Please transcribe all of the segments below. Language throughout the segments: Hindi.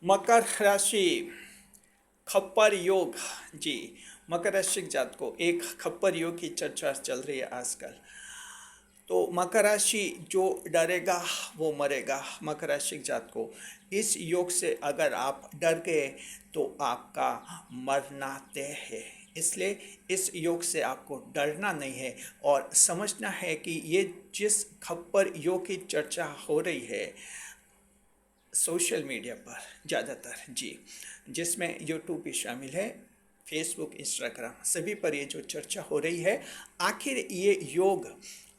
मकर राशि खप्पर योग। जी, मकर राशि जात को एक खप्पर योग की चर्चा चल रही है आजकल। तो मकर राशि जो डरेगा वो मरेगा। मकर राशि जात को इस योग से अगर आप डर गए तो आपका मरना तय है। इसलिए इस योग से आपको डरना नहीं है और समझना है कि ये जिस खप्पर योग की चर्चा हो रही है सोशल मीडिया पर ज़्यादातर, जी, जिसमें यूट्यूब भी शामिल है, फेसबुक, इंस्टाग्राम, सभी पर ये जो चर्चा हो रही है, आखिर ये योग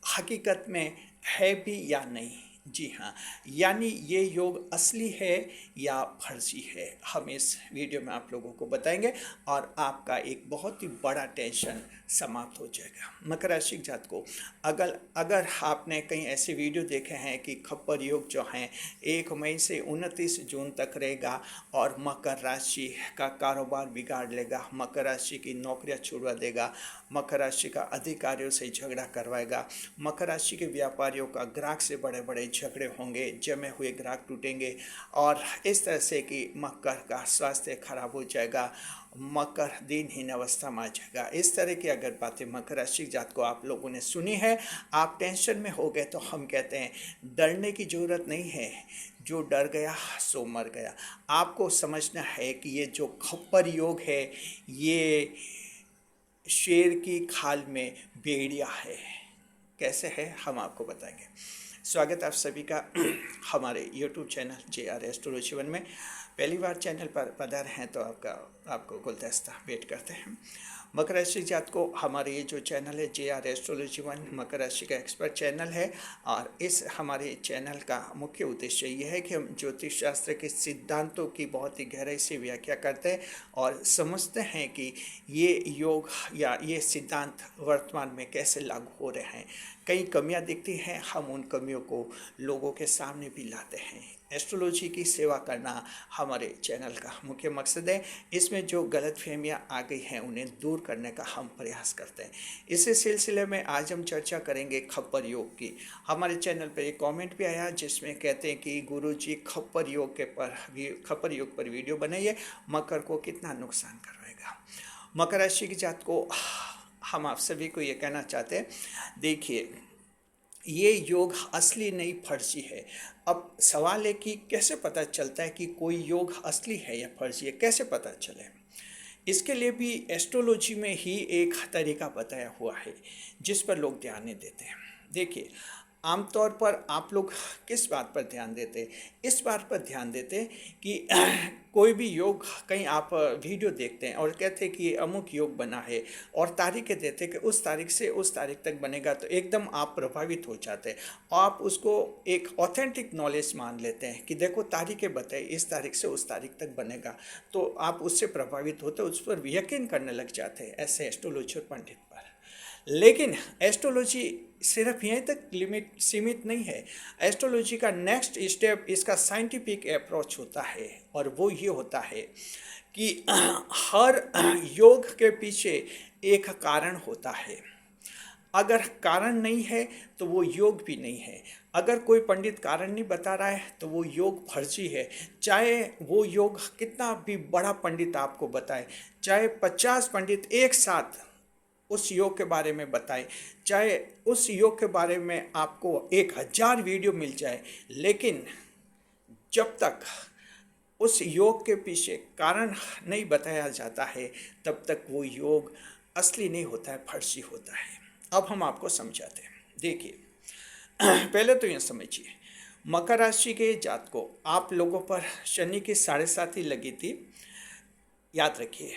हकीकत में है भी या नहीं। जी हाँ, यानी ये योग असली है या फर्जी है, हम इस वीडियो में आप लोगों को बताएंगे और आपका एक बहुत ही बड़ा टेंशन समाप्त हो जाएगा। मकर राशि जात को अगर अगर आपने कहीं ऐसे वीडियो देखे हैं कि खप्पर योग जो हैं 1 मई से 29 जून तक रहेगा और मकर राशि का कारोबार बिगाड़ लेगा, मकर राशि की नौकरियां छुड़वा देगा, मकर राशि का अधिकारियों से झगड़ा करवाएगा, मकर राशि के व्यापारियों का ग्राहक से बड़े बड़े झगड़े होंगे, जमे हुए ग्राहक टूटेंगे और इस तरह से कि मकर का स्वास्थ्य खराब हो जाएगा, मकर दिनहीन अवस्था में आ जाएगा। इस तरह की अगर बातें मकर राशि जात को आप लोगों ने सुनी है, आप टेंशन में हो गए, तो हम कहते हैं डरने की ज़रूरत नहीं है। जो डर गया सो मर गया। आपको समझना है कि ये जो खप्पर योग है ये शेर की खाल में भेड़िया है। कैसे है हम आपको बताएंगे। स्वागत आप सभी का हमारे YouTube channel JR astrology one में। पहली बार चैनल पर पधारे हैं तो आपको गुलदस्ता वेट करते हैं। मकर राशि जात को हमारे ये जो चैनल है JR एस्ट्रोलॉजी वन मकर राशि का एक्सपर्ट चैनल है और इस हमारे चैनल का मुख्य उद्देश्य ये है कि हम ज्योतिष शास्त्र के सिद्धांतों की बहुत ही गहराई से व्याख्या करते हैं और समझते हैं कि ये योग या ये सिद्धांत वर्तमान में कैसे लागू हो रहे हैं। कई कमियां दिखती हैं, हम उन कमियों को लोगों के सामने भी लाते हैं। एस्ट्रोलॉजी की सेवा करना हमारे चैनल का मुख्य मकसद है। इसमें जो गलतफहमियां आ गई हैं उन्हें दूर करने का हम प्रयास करते हैं। इसी सिलसिले में आज हम चर्चा करेंगे खप्पर योग की। हमारे चैनल पर एक कमेंट भी आया जिसमें कहते हैं कि गुरुजी खप्पर योग खप्पर योग पर वीडियो बनाइए, मकर को कितना नुकसान करवाएगा। मकर राशि की जात को हम आप सभी को ये कहना चाहते हैं, देखिए ये योग असली नहीं फर्जी है। अब सवाल है कि कैसे पता चलता है कि कोई योग असली है या फर्जी है, कैसे पता चले। इसके लिए भी एस्ट्रोलॉजी में ही एक तरीका बताया हुआ है जिस पर लोग ध्यान नहीं देते हैं। देखिए, आमतौर पर आप लोग किस बात पर ध्यान देते हैं? इस बात पर ध्यान देते हैं कि कोई भी योग, कहीं आप वीडियो देखते हैं और कहते हैं कि ये अमुक योग बना है और तारीखें देते हैं कि उस तारीख से उस तारीख तक बनेगा, तो एकदम आप प्रभावित हो जाते हैं। आप उसको एक ऑथेंटिक नॉलेज मान लेते हैं कि देखो तारीखें बताई इस तारीख से उस तारीख तक बनेगा, तो आप उससे प्रभावित होते, उस पर यकीन करने लग जाते हैं, ऐसे एस्ट्रोलॉजर पंडित पर। लेकिन एस्ट्रोलॉजी सिर्फ यहीं तक सीमित नहीं है। एस्ट्रोलॉजी का नेक्स्ट स्टेप इसका साइंटिफिक अप्रोच होता है और वो ये होता है कि हर योग के पीछे एक कारण होता है। अगर कारण नहीं है तो वो योग भी नहीं है। अगर कोई पंडित कारण नहीं बता रहा है तो वो योग फर्जी है। चाहे वो योग कितना भी बड़ा पंडित आपको बताए, चाहे 50 पंडित एक साथ उस योग के बारे में बताए, चाहे उस योग के बारे में आपको 1000 वीडियो मिल जाए, लेकिन जब तक उस योग के पीछे कारण नहीं बताया जाता है तब तक वो योग असली नहीं होता है, फर्जी होता है। अब हम आपको समझाते हैं। देखिए, पहले तो ये समझिए, मकर राशि के जात को आप लोगों पर शनि की 7.5 लगी थी। याद रखिए,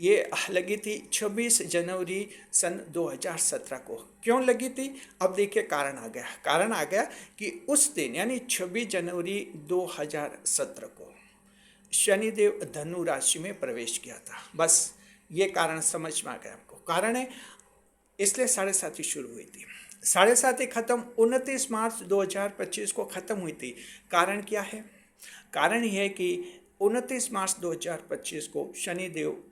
ये लगी थी 26 जनवरी सन 2017 को। क्यों लगी थी? अब देखिए कारण आ गया कि उस दिन यानी 26 जनवरी 2017 को शनिदेव धनु राशि में प्रवेश किया था। बस ये कारण समझ में आ गया आपको। कारण है इसलिए 7.5 शुरू हुई थी। 7.5 खत्म 29 मार्च 2025 को खत्म हुई थी। कारण क्या है? कारण यह है कि 29 मार्च 2025 को शनिदेव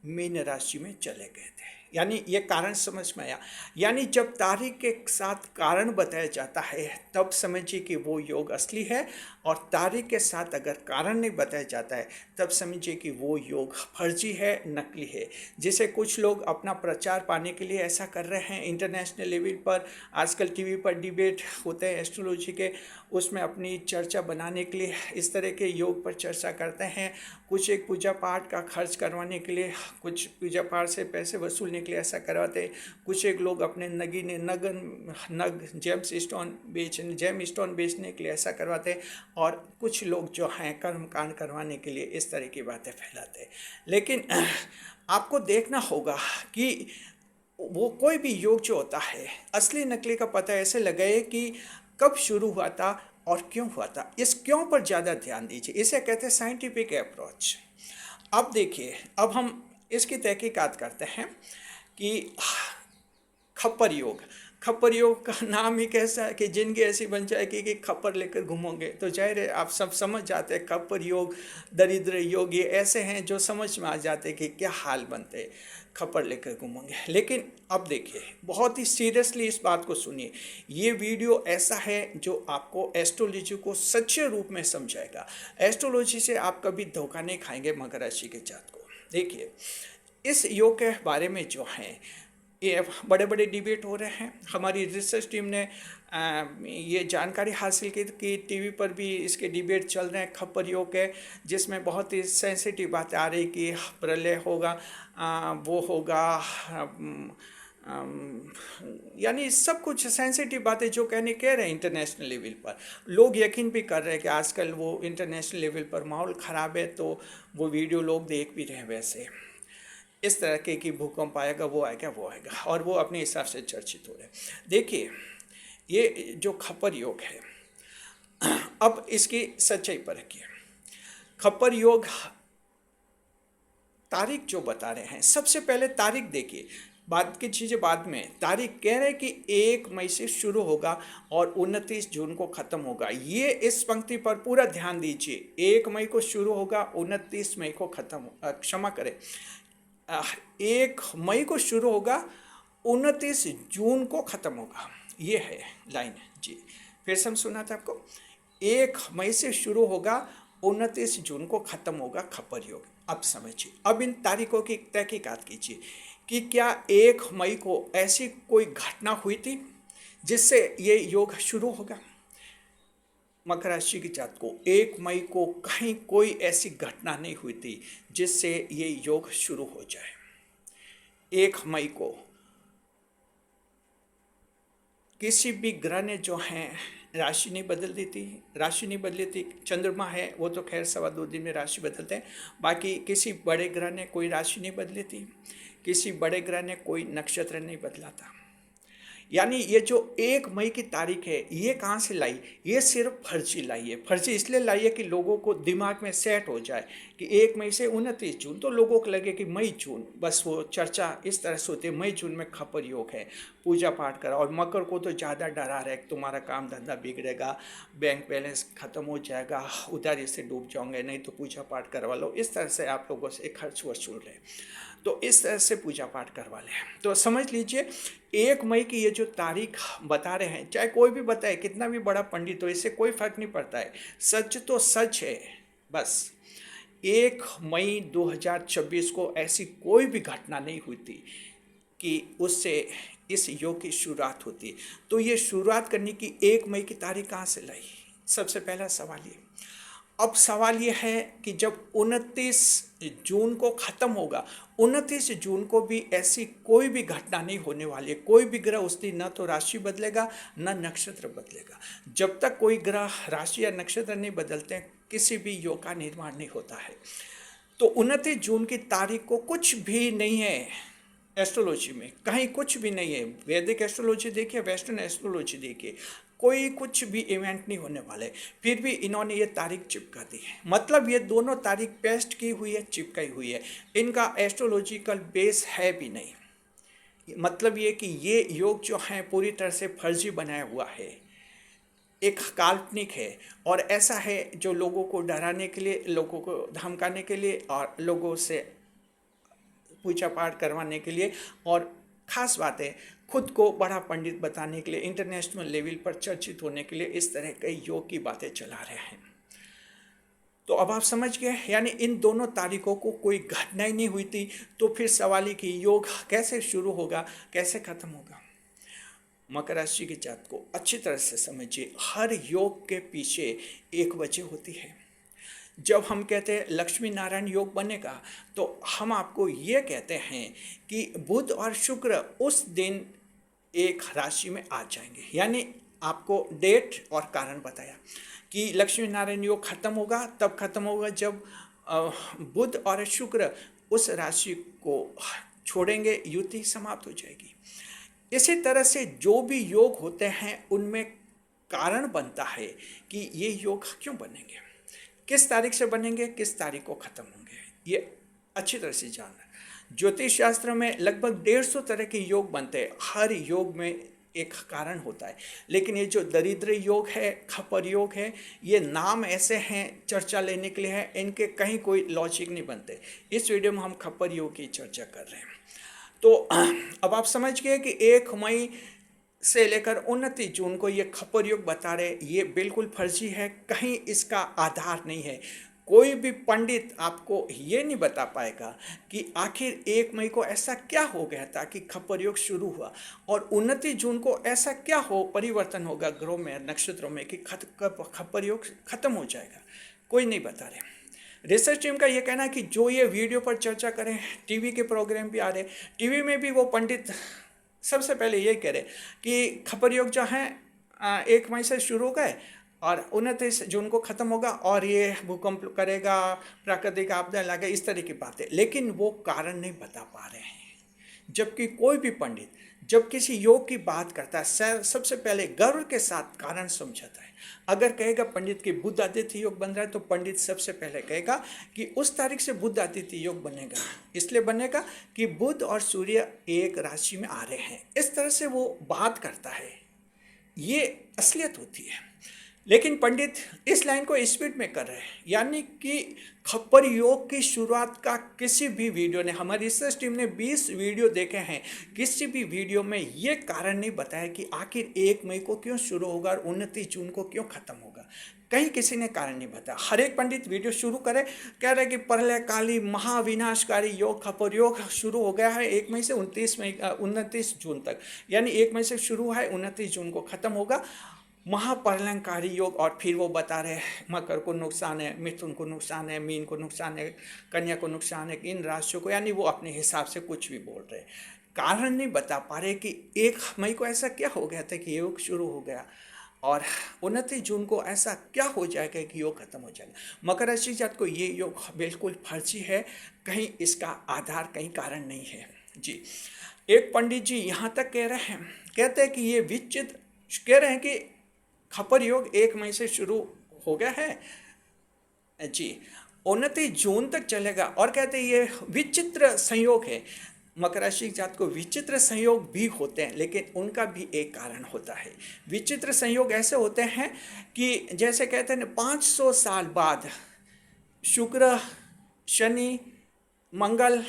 मीन राशि में चले गए थे। यानी ये कारण समझ में आया। यानी जब तारीख के साथ कारण बताया जाता है तब समझिए कि वो योग असली है, और तारीख के साथ अगर कारण नहीं बताया जाता है तब समझिए कि वो योग फर्जी है, नकली है। जैसे कुछ लोग अपना प्रचार पाने के लिए ऐसा कर रहे हैं, इंटरनेशनल लेवल पर आजकल टीवी पर डिबेट होते हैं एस्ट्रोलॉजी के, उसमें अपनी चर्चा बनाने के लिए इस तरह के योग पर चर्चा करते हैं। कुछ एक पूजा पाठ का खर्च करवाने के लिए, कुछ पूजा पाठ से पैसे वसूलने के लिए ऐसा करवाते हैं। कुछ एक लोग अपने नगीने नग जेम स्टोन बेचने के लिए ऐसा करवाते हैं, और कुछ लोग जो हैं कर्म कांड करवाने के लिए इस तरह की बातें फैलाते हैं। लेकिन आपको देखना होगा कि वो कोई भी योग जो होता है असली नकली का पता ऐसे लगाए कि कब शुरू हुआ था और क्यों हुआ था। इस क्यों पर ज़्यादा ध्यान दीजिए, इसे कहते हैं साइंटिफिक अप्रोच। अब देखिए, अब हम इसकी तहकीकात करते हैं कि खप्पर योग, खप्पर योग का नाम ही कैसा है कि जिंदगी ऐसी बन जाएगी कि खप्पर लेकर घूमोगे, तो जाहिर है आप सब समझ जाते हैं खप्पर योग, दरिद्र योग, ये ऐसे हैं जो समझ में आ जाते हैं कि क्या हाल बनते हैं खप्पर लेकर घूमोगे। लेकिन अब देखिए, बहुत ही सीरियसली इस बात को सुनिए, ये वीडियो ऐसा है जो आपको एस्ट्रोलॉजी को सच्चे रूप में समझाएगा। एस्ट्रोलॉजी से आप कभी धोखा नहीं खाएंगे मकर राशि के जात को। देखिए, इस योग के बारे में जो है ये बड़े बड़े डिबेट हो रहे हैं। हमारी रिसर्च टीम ने ये जानकारी हासिल की कि टीवी पर भी इसके डिबेट चल रहे हैं खप्पर योग के, जिसमें बहुत ही सेंसिटिव बातें आ रही कि प्रलय होगा, वो होगा, यानी सब कुछ सेंसिटिव बातें जो कह रहे हैं इंटरनेशनल लेवल पर। लोग यकीन भी कर रहे हैं कि आजकल वो इंटरनेशनल लेवल पर माहौल ख़राब है, तो वो वीडियो लोग देख भी रहे हैं। वैसे इस तरह के कि भूकंप आएगा, वो आएगा, वो आएगा, और वो अपने हिसाब से चर्चित हो रहे हैं। देखिए, ये जो खप्पर योग है, अब इसकी सच्चाई परखिए। खप्पर योग तारीख जो बता रहे हैं, सबसे पहले तारीख देखिए, बाद की चीज़ें बाद में। तारीख कह रहे हैं कि 1 मई से शुरू होगा और 29 जून को ख़त्म होगा। ये इस पंक्ति पर पूरा ध्यान दीजिए, 1 मई को शुरू होगा, 29 मई को ख़त्म, क्षमा करें, 1 मई को शुरू होगा, 29 जून को ख़त्म होगा। ये है लाइन जी, फिर से हम सुना था आपको, 1 मई से शुरू होगा, 29 जून को ख़त्म होगा खप्पर योग। अब समझिए, अब इन तारीखों की तहकीकात कीजिए कि क्या 1 मई को ऐसी कोई घटना हुई थी जिससे ये योग शुरू होगा। मकर राशि की जात को 1 मई को कहीं कोई ऐसी घटना नहीं हुई थी जिससे ये योग शुरू हो जाए। 1 मई को किसी भी ग्रह ने जो है राशि नहीं बदल दी थी, राशि नहीं बदली थी। चंद्रमा है वो तो खैर 2.25 दिन में राशि बदलते हैं, बाकी किसी बड़े ग्रह ने कोई राशि नहीं बदली थी, किसी बड़े ग्रह ने कोई नक्षत्र नहीं बदला था। यानी ये जो 1 मई की तारीख है, ये कहाँ से लाई, ये सिर्फ फर्जी लाई है। फर्जी इसलिए लाई है कि लोगों को दिमाग में सेट हो जाए कि 1 मई से 29 जून, तो लोगों को लगे कि मई जून, बस वो चर्चा इस तरह से होती है, मई जून में खप्पर योग है, पूजा पाठ करा। और मकर को तो ज़्यादा डरा रहा है कि तुम्हारा काम धंधा बिगड़ेगा, बैंक बैलेंस ख़त्म हो जाएगा, उधारी से डूब जाओगे, नहीं तो पूजा पाठ करवा लो। इस तरह से आप लोगों से खर्च वसूल रहे, तो इस तरह से पूजा पाठ करवा लें। तो समझ लीजिए, 1 मई की ये जो तारीख बता रहे हैं, चाहे कोई भी बताए, कितना भी बड़ा पंडित हो, इससे कोई फर्क नहीं पड़ता है, सच तो सच है। बस 1 मई 2026 को ऐसी कोई भी घटना नहीं हुई थी कि उससे इस योग की शुरुआत होती। तो ये शुरुआत करने की 1 मई की तारीख कहाँ से लाई, सबसे पहला सवाल ये। अब सवाल ये है कि जब 29 जून को ख़त्म होगा, 29 जून को भी ऐसी कोई भी घटना नहीं होने वाली है। कोई भी ग्रह उस दिन न तो राशि बदलेगा न नक्षत्र बदलेगा। जब तक कोई ग्रह राशि या नक्षत्र नहीं बदलते हैं, किसी भी योग का निर्माण नहीं होता है। तो 29 जून की तारीख को कुछ भी नहीं है एस्ट्रोलॉजी में, कहीं कुछ भी नहीं है। वैदिक एस्ट्रोलॉजी देखिए, वेस्टर्न एस्ट्रोलॉजी देखिए, कोई कुछ भी इवेंट नहीं होने वाले, फिर भी इन्होंने ये तारीख चिपका दी है। मतलब ये दोनों तारीख पेस्ट की हुई है, चिपकाई हुई है, इनका एस्ट्रोलॉजिकल बेस है भी नहीं। मतलब ये कि ये योग जो है पूरी तरह से फर्जी बनाया हुआ है, एक काल्पनिक है, और ऐसा है जो लोगों को डराने के लिए, लोगों को धमकाने के लिए और लोगों से पूजा पाठ करवाने के लिए और ख़ास बात है खुद को बड़ा पंडित बताने के लिए, इंटरनेशनल लेवल पर चर्चित होने के लिए इस तरह के योग की बातें चला रहे हैं। तो अब आप समझ गए, यानी इन दोनों तारीखों को कोई घटना ही नहीं हुई थी, तो फिर सवाल ही कि योग कैसे शुरू होगा, कैसे ख़त्म होगा। मकर राशि के जातक को अच्छी तरह से समझिए, हर योग के पीछे एक वजह होती है। जब हम कहते हैं लक्ष्मी नारायण योग बनेगा, तो हम आपको ये कहते हैं कि बुध और शुक्र उस दिन एक राशि में आ जाएंगे, यानी आपको डेट और कारण बताया कि लक्ष्मी नारायण योग खत्म होगा, तब खत्म होगा जब बुध और शुक्र उस राशि को छोड़ेंगे, युति समाप्त हो जाएगी। इसी तरह से जो भी योग होते हैं उनमें कारण बनता है कि ये योग क्यों बनेंगे, किस तारीख से बनेंगे, किस तारीख को खत्म होंगे, ये अच्छी तरह से जानना। ज्योतिष शास्त्र में लगभग 150 तरह के योग बनते हैं, हर योग में एक कारण होता है। लेकिन ये जो दरिद्र योग है, खप्पर योग है, ये नाम ऐसे हैं चर्चा लेने के लिए है, इनके कहीं कोई लॉजिक नहीं बनते। इस वीडियो में हम खप्पर योग की चर्चा कर रहे हैं। तो अब आप समझ गए कि 1 मई से लेकर 29 जून को ये खप्पर योग बता रहे, ये बिल्कुल फर्जी है, कहीं इसका आधार नहीं है। कोई भी पंडित आपको ये नहीं बता पाएगा कि आखिर 1 मई को ऐसा क्या हो गया था कि खप्पर योग शुरू हुआ और 29 जून को ऐसा क्या हो परिवर्तन होगा ग्रहों में, नक्षत्रों में कि खप्पर योग खत्म हो जाएगा, कोई नहीं बता रहे। रिसर्च टीम का ये कहना है कि जो ये वीडियो पर चर्चा करें, टीवी के प्रोग्राम भी आ रहे, टीवी में भी वो पंडित सबसे पहले यही कह रहे कि खप्पर योग जो है 1 मई से शुरू हो गए और 29 जून को ख़त्म होगा और ये भूकंप करेगा, प्राकृतिक आपदा लगे, इस तरह की बातें, लेकिन वो कारण नहीं बता पा रहे हैं। जबकि कोई भी पंडित जब किसी योग की बात करता है सबसे पहले गर्व के साथ कारण समझाता है। अगर कहेगा पंडित की बुध आदित्य योग बन रहा है, तो पंडित सबसे पहले कहेगा कि उस तारीख से बुध आदित्य योग बनेगा, इसलिए बनेगा कि बुध और सूर्य एक राशि में आ रहे हैं। इस तरह से वो बात करता है, ये असलियत होती है। लेकिन पंडित इस लाइन को स्पीड में कर रहे हैं, यानी कि खप्पर योग की शुरुआत का किसी भी वीडियो ने, हमारी रिसर्च टीम ने 20 वीडियो देखे हैं, किसी भी वीडियो में ये कारण नहीं बताया कि आखिर 1 मई को क्यों शुरू होगा और 29 जून को क्यों खत्म होगा। कहीं किसी ने कारण नहीं बताया। हर एक पंडित वीडियो शुरू करे, कह रहे कि प्रलयकाली महाविनाशकारी योग खप्पर योग शुरू हो गया है 1 मई से 29 जून तक, यानी 1 मई से शुरू है, 29 जून को खत्म होगा महाप्रलयंकारी योग। और फिर वो बता रहे मकर को नुकसान है, मिथुन को नुकसान है, मीन को नुकसान है, कन्या को नुकसान है, इन राशियों को, यानी वो अपने हिसाब से कुछ भी बोल रहे, कारण नहीं बता पा रहे कि 1 मई को ऐसा क्या हो गया था कि योग शुरू हो गया और 29 जून को ऐसा क्या हो जाएगा कि योग खत्म हो जाएगा। मकर राशि जात को ये योग बिल्कुल फर्जी है, कहीं इसका आधार, कहीं कारण नहीं है जी। एक पंडित जी यहाँ तक कह रहे हैं, कहते हैं कि ये विचित्र, कह रहे हैं कि खप्पर योग 1 मई से शुरू हो गया है जी, 29 जून तक चलेगा, और कहते हैं ये विचित्र संयोग है। मकर राशि जात को विचित्र संयोग भी होते हैं, लेकिन उनका भी एक कारण होता है। विचित्र संयोग ऐसे होते हैं कि जैसे कहते हैं 500 साल बाद शुक्र, शनि, मंगल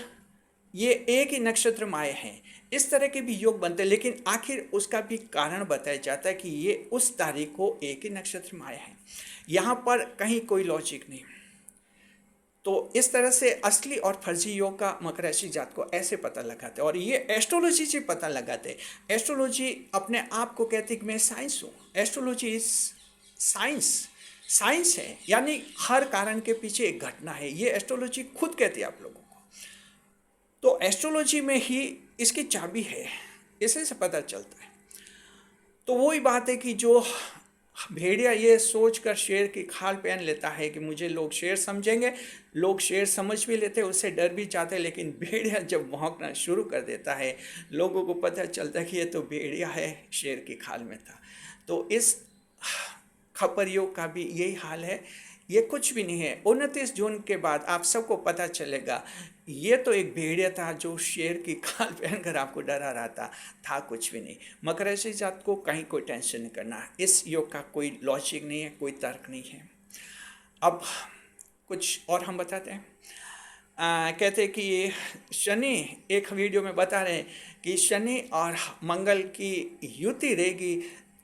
ये एक ही नक्षत्र में आए हैं, इस तरह के भी योग बनते हैं, लेकिन आखिर उसका भी कारण बताया जाता है कि ये उस तारीख को एक ही नक्षत्र में आए हैं। यहाँ पर कहीं कोई लॉजिक नहीं। तो इस तरह से असली और फर्जी योग का मकर राशि जात को ऐसे पता लगाते हैं, और ये एस्ट्रोलॉजी से पता लगाते हैं। एस्ट्रोलॉजी अपने आप को कहती है कि मैं साइंस हूँ, एस्ट्रोलॉजी इज साइंस है, यानी हर कारण के पीछे एक घटना है, ये एस्ट्रोलॉजी खुद कहती है आप लोगों को। तो एस्ट्रोलॉजी में ही इसकी चाबी है, इसे से पता चलता है। तो वही बात है कि जो भेड़िया ये सोच कर शेर की खाल पहन लेता है कि मुझे लोग शेर समझेंगे, लोग शेर समझ भी लेते हैं, उससे डर भी जाते हैं, लेकिन भेड़िया जब भौंकना शुरू कर देता है, लोगों को पता चलता है कि ये तो भेड़िया है, शेर की खाल में था। तो इस खप्पर योग का भी यही हाल है, ये कुछ भी नहीं है। 29 जून के बाद आप सबको पता चलेगा ये तो एक भेड़िया था जो शेर की खाल पहनकर आपको डरा रहा था कुछ भी नहीं। मकर राशि जात को कहीं कोई टेंशन नहीं करना, इस योग का कोई लॉजिक नहीं है, कोई तर्क नहीं है। अब कुछ और हम बताते हैं। कहते कि ये शनि, एक वीडियो में बता रहे हैं कि शनि और मंगल की युति रहेगी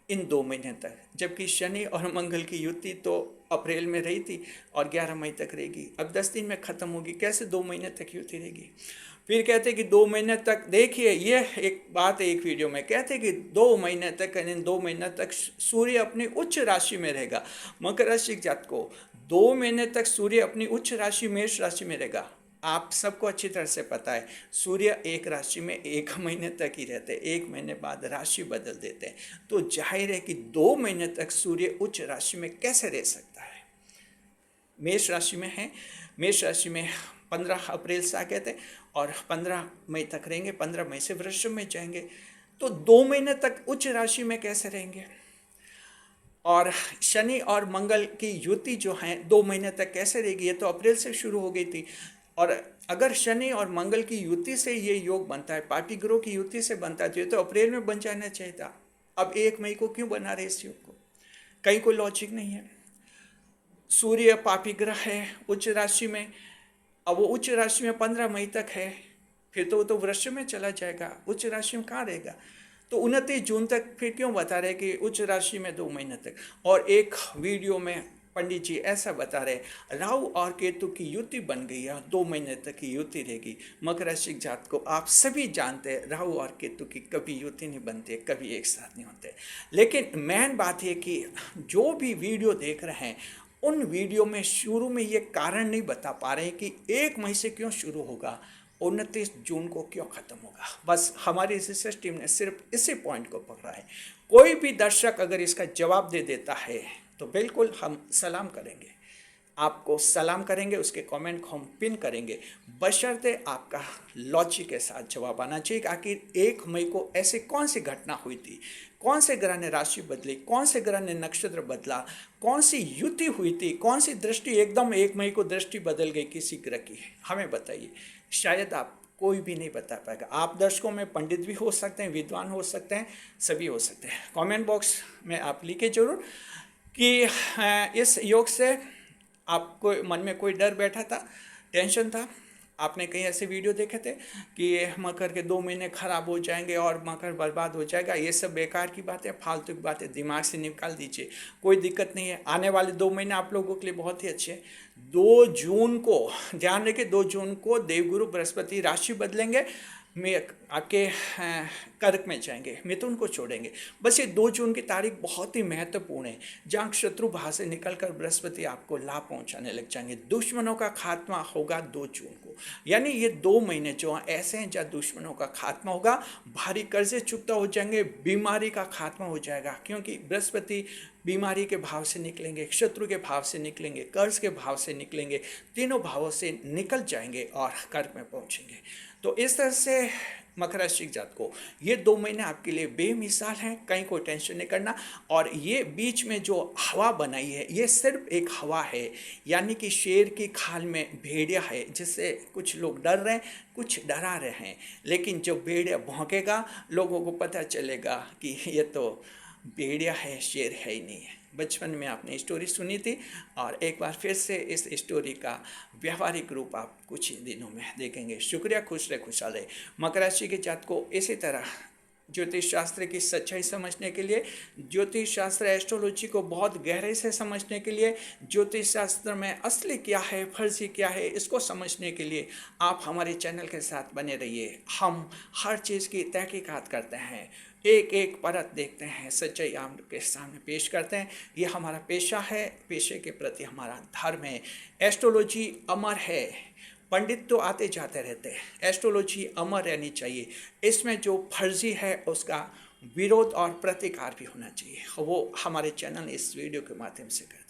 इन 2 महीने तक, जबकि शनि और मंगल की युति तो अप्रैल में रही थी और 11 मई तक रहेगी, अब 10 दिन में ख़त्म होगी। कैसे 2 महीने तक युति रहेगी? फिर कहते कि 2 महीने तक, देखिए ये एक बात है, एक वीडियो में कहते कि 2 महीने तक, यानी 2 महीने तक सूर्य अपनी उच्च राशि में रहेगा। मकर राशि जात को 2 महीने तक सूर्य अपनी उच्च राशि मेष राशि में रहेगा। आप सबको अच्छी तरह से पता है, सूर्य एक राशि में 1 महीने तक ही रहते हैं, 1 महीने बाद राशि बदल देते हैं। तो जाहिर है कि 2 महीने तक सूर्य उच्च राशि में कैसे रह सकता है? मेष राशि में है, मेष राशि में 15 अप्रैल से आ गए थे और 15 मई तक रहेंगे, 15 मई से वृश्चिक में जाएंगे। तो 2 महीने तक उच्च राशि में कैसे रहेंगे? और शनि और मंगल की युति जो है 2 महीने तक कैसे रहेगी? ये तो अप्रैल से शुरू हो गई थी। और अगर शनि और मंगल की युति से ये योग बनता है, पापी ग्रह की युति से बनता है, तो ये तो अप्रैल में बन जाना चाहिए था। अब 1 मई को क्यों बना रहे इस योग को? कहीं कोई लॉजिक नहीं है। सूर्य पापी ग्रह है उच्च राशि में, अब वो उच्च राशि में 15 मई तक है, फिर तो वो तो वृश्चिक में चला जाएगा, उच्च राशि में कहाँ रहेगा? तो 29 जून तक फिर क्यों बता रहे कि उच्च राशि में 2 महीने तक? और एक वीडियो में पंडित जी ऐसा बता रहे राहु और केतु की युति बन गई है, 2 महीने तक की युति रहेगी। मकर राशि जात को आप सभी जानते हैं राहु और केतु की कभी युति नहीं बनती, कभी एक साथ नहीं होते। लेकिन मेन बात यह कि जो भी वीडियो देख रहे हैं उन वीडियो में शुरू में ये कारण नहीं बता पा रहे हैं कि 1 मई से क्यों शुरू होगा, 29 जून को क्यों ख़त्म होगा। बस हमारी रिसर्च टीम ने सिर्फ इसी पॉइंट को पकड़ा है। कोई भी दर्शक अगर इसका जवाब दे देता है तो बिल्कुल हम सलाम करेंगे, आपको सलाम करेंगे, उसके कमेंट को हम पिन करेंगे, बशर्ते आपका लॉजिक के साथ जवाब आना चाहिए। आखिर 1 मई को ऐसी कौन सी घटना हुई थी, कौन से ग्रह ने राशि बदली, कौन से ग्रह ने नक्षत्र बदला, कौन सी युति हुई थी, कौन सी दृष्टि एकदम 1 मई को दृष्टि बदल गई किसी ग्रह की, हमें बताइए। शायद आप कोई भी नहीं बता पाएगा। आप दर्शकों में पंडित भी हो सकते हैं, विद्वान हो सकते हैं, सभी हो सकते हैं। कमेंट बॉक्स में आप लिखे जरूर कि इस योग से आपको मन में कोई डर बैठा था, टेंशन था, आपने कहीं ऐसे वीडियो देखे थे कि मकर के 2 महीने खराब हो जाएंगे और मकर बर्बाद हो जाएगा। ये सब बेकार की बातें, फालतू की बातें दिमाग से निकाल दीजिए, कोई दिक्कत नहीं है। आने वाले 2 महीने आप लोगों के लिए बहुत ही अच्छे हैं। 2 जून को ध्यान रखिए, 2 जून को देवगुरु बृहस्पति राशि बदलेंगे, में आपके कर्क में जाएंगे, मिथुन को छोड़ेंगे। बस ये 2 जून की तारीख बहुत ही महत्वपूर्ण है, जहाँ शत्रु भाव से निकलकर बृहस्पति आपको लाभ पहुंचाने लग जाएंगे। दुश्मनों का खात्मा होगा 2 जून को, यानी ये 2 महीने जो ऐसे हैं जहाँ दुश्मनों का खात्मा होगा, भारी कर्जे चुकता हो जाएंगे, बीमारी का खात्मा हो जाएगा, क्योंकि बृहस्पति बीमारी के भाव से निकलेंगे, शत्रु के भाव से निकलेंगे, कर्ज के भाव से निकलेंगे, तीनों भावों से निकल जाएंगे और कर्क में पहुंचेंगे। तो इस तरह से मकर राशि जात को ये 2 महीने आपके लिए बेमिसाल हैं, कहीं कोई टेंशन नहीं करना। और ये बीच में जो हवा बनाई है ये सिर्फ एक हवा है, यानी कि शेर की खाल में भेड़िया है, जिससे कुछ लोग डर रहे हैं, कुछ डरा रहे हैं। लेकिन जब भेड़िया भौंकेगा लोगों को पता चलेगा कि ये तो भेड़िया है, शेर है ही नहीं है। बचपन में आपने स्टोरी सुनी थी और एक बार फिर से इस स्टोरी का व्यवहारिक रूप आप कुछ ही दिनों में देखेंगे। शुक्रिया, खुश रहे, खुशहाल रहे। मकर राशि के जात को इसी तरह ज्योतिष शास्त्र की सच्चाई समझने के लिए, ज्योतिष शास्त्र एस्ट्रोलॉजी को बहुत गहराई से समझने के लिए, ज्योतिष शास्त्र में असली क्या है, फर्जी क्या है, इसको समझने के लिए आप हमारे चैनल के साथ बने रहिए। हम हर चीज़ की तहकीकात करते हैं, एक एक परत देखते हैं, सच्चाई आपके सामने पेश करते हैं। ये हमारा पेशा है, पेशे के प्रति हमारा धर्म है। एस्ट्रोलॉजी अमर है, पंडित तो आते जाते रहते हैं, एस्ट्रोलॉजी अमर रहनी चाहिए। इसमें जो फर्जी है उसका विरोध और प्रतिकार भी होना चाहिए, वो हमारे चैनल इस वीडियो के माध्यम से करते हैं।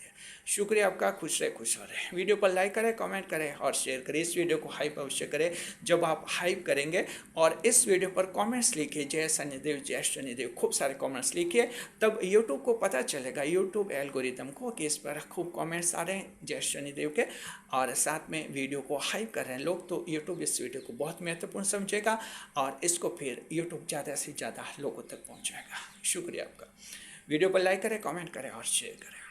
शुक्रिया आपका, खुश रहे, खुशहाल रहे। वीडियो पर लाइक करें, कमेंट करें और शेयर करें। इस वीडियो को हाइप अवश्य करें। जब आप हाइप करेंगे और इस वीडियो पर कमेंट्स लिखिए, जय शनिदेव, जय शनिदेव, खूब सारे कमेंट्स लिखिए, तब यूट्यूब को पता चलेगा, यूट्यूब एल्गोरिदम को, कि इस पर खूब कमेंट्स आ रहे हैं जय शनिदेव के, और साथ में वीडियो को हाइप कर रहे हैं लोग, तो यूट्यूब इस वीडियो को बहुत महत्वपूर्ण समझेगा और इसको फिर यूट्यूब ज़्यादा से ज़्यादा लोगों तक पहुँचाएगा। शुक्रिया आपका। वीडियो पर लाइक करें, कमेंट करें और शेयर करें।